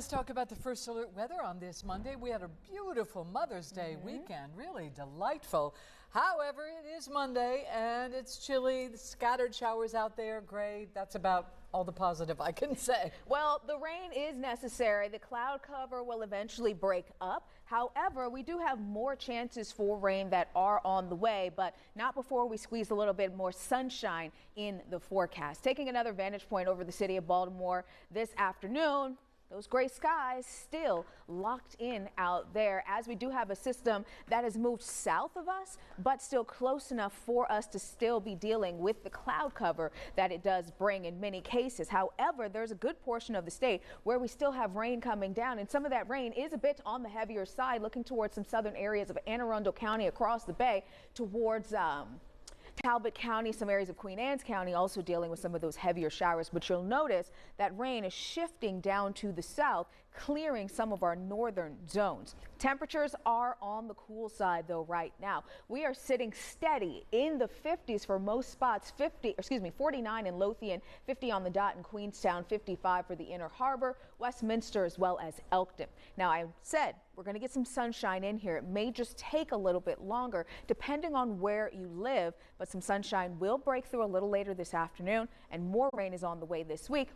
Let's talk about the First Alert weather on this Monday. We had a beautiful Mother's Day weekend, really delightful. However, it is Monday and it's chilly, scattered showers out there, gray. That's about all the positive I can say. Well, the rain is necessary. The cloud cover will eventually break up. However, we do have more chances for rain that are on the way, but not before we squeeze a little bit more sunshine in the forecast. Taking another vantage point over the city of Baltimore this afternoon. Those gray skies still locked in out there as we do have a system that has moved south of us, but still close enough for us to still be dealing with the cloud cover that it does bring in many cases. However, there's a good portion of the state where we still have rain coming down, and some of that rain is a bit on the heavier side, looking towards some southern areas of Anne Arundel County across the bay towards Talbot County, some areas of Queen Anne's County also dealing with some of those heavier showers. But you'll notice that rain is shifting down to the south, clearing some of our northern zones. Temperatures are on the cool side though right now. We are sitting steady in the 50s for most spots, 49 in Lothian, 50 on the dot in Queenstown, 55 for the Inner Harbor, Westminster, as well as Elkton. Now, I said we're going to get some sunshine in here. It may just take a little bit longer depending on where you live, but some sunshine will break through a little later this afternoon, and more rain is on the way this week.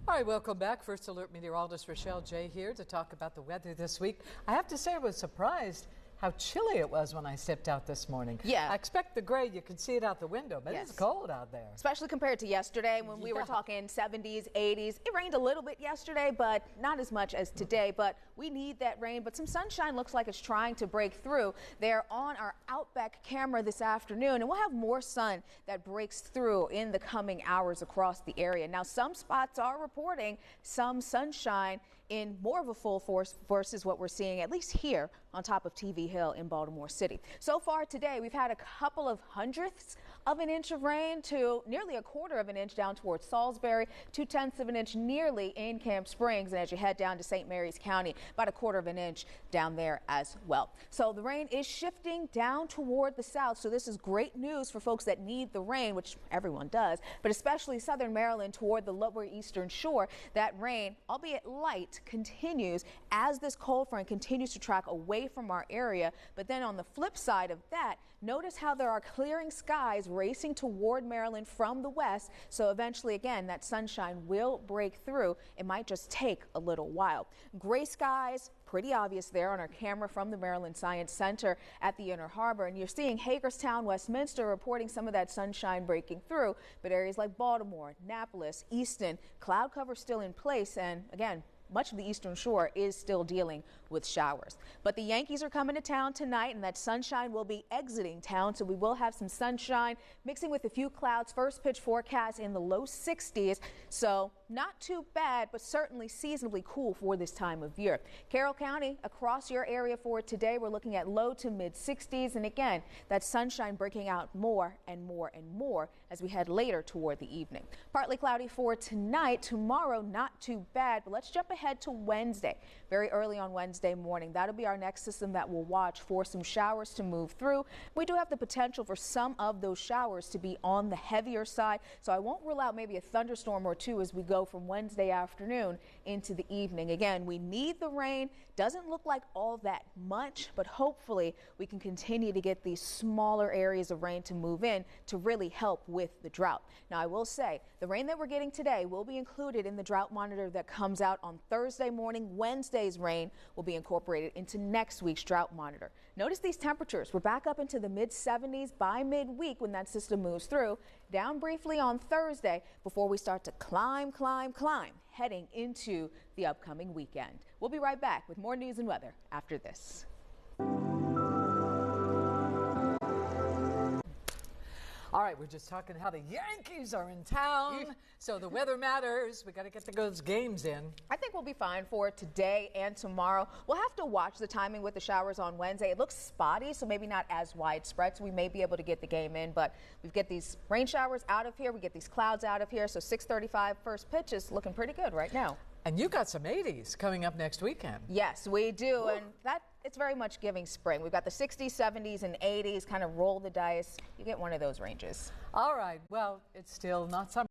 All right, welcome back. First Alert meteorologist Rochelle J here to talk about the weather this week. I have to say I was surprised how chilly it was when I stepped out this morning. Yeah. I expect the gray, you can see it out the window, but It's cold out there. Especially compared to yesterday when we were talking 70s, 80s. It rained a little bit yesterday, but not as much as today. But we need that rain, but some sunshine looks like it's trying to break through. They're on our Outback camera this afternoon, and we'll have more sun that breaks through in the coming hours across the area. Now, some spots are reporting some sunshine in more of a full force versus what we're seeing, at least here on top of TV Hill in Baltimore City. So far today, we've had a couple of hundredths of an inch of rain to nearly a quarter of an inch down towards Salisbury, 2/10 of an inch nearly in Camp Springs. And as you head down to St. Mary's County, about a quarter of an inch down there as well. So the rain is shifting down toward the south. So this is great news for folks that need the rain, which everyone does, but especially southern Maryland toward the lower eastern shore. That rain, albeit light, continues as this cold front continues to track away from our area. But then on the flip side of that, notice how there are clearing skies racing toward Maryland from the west. So eventually, again, that sunshine will break through. It might just take a little while. Gray skies, pretty obvious there on our camera from the Maryland Science Center at the Inner Harbor. And you're seeing Hagerstown, Westminster reporting some of that sunshine breaking through. But areas like Baltimore, Annapolis, Easton, cloud cover still in place. And again, much of the eastern shore is still dealing with showers. But the Yankees are coming to town tonight, and that sunshine will be exiting town. So we will have some sunshine mixing with a few clouds. First pitch forecast in the low 60s. So not too bad, but certainly seasonably cool for this time of year. Carroll County, across your area for today, we're looking at low to mid 60s. And again, that sunshine breaking out more and more and more as we head later toward the evening. Partly cloudy for tonight. Tomorrow, not too bad, but let's jump ahead to Wednesday. Very early on Wednesday morning. That'll be our next system that we'll watch for some showers to move through. We do have the potential for some of those showers to be on the heavier side, so I won't rule out maybe a thunderstorm or two as we go from Wednesday afternoon into the evening. Again, we need the rain. Doesn't look like all that much, but hopefully we can continue to get these smaller areas of rain to move in to really help with the drought. Now, I will say the rain that we're getting today will be included in the drought monitor that comes out on Thursday morning. Wednesday's rain will be incorporated into next week's drought monitor. Notice these temperatures. We're back up into the mid 70s by midweek when that system moves through. Down briefly on Thursday before we start to climb heading into the upcoming weekend. We'll be right back with more news and weather after this. All right, we're just talking how the Yankees are in town, so the weather matters. We got to get those games in. I think we'll be fine for today and tomorrow. We'll have to watch the timing with the showers on Wednesday. It looks spotty, so maybe not as widespread, so we may be able to get the game in. But we get these rain showers out of here. We get these clouds out of here. So 6:35 first pitch is looking pretty good right now. And you got some 80s coming up next weekend. Yes, we do. Ooh. And it's very much giving spring. We've got the 60s, 70s, and 80s, kind of roll the dice. You get one of those ranges. All right. Well, it's still not summer.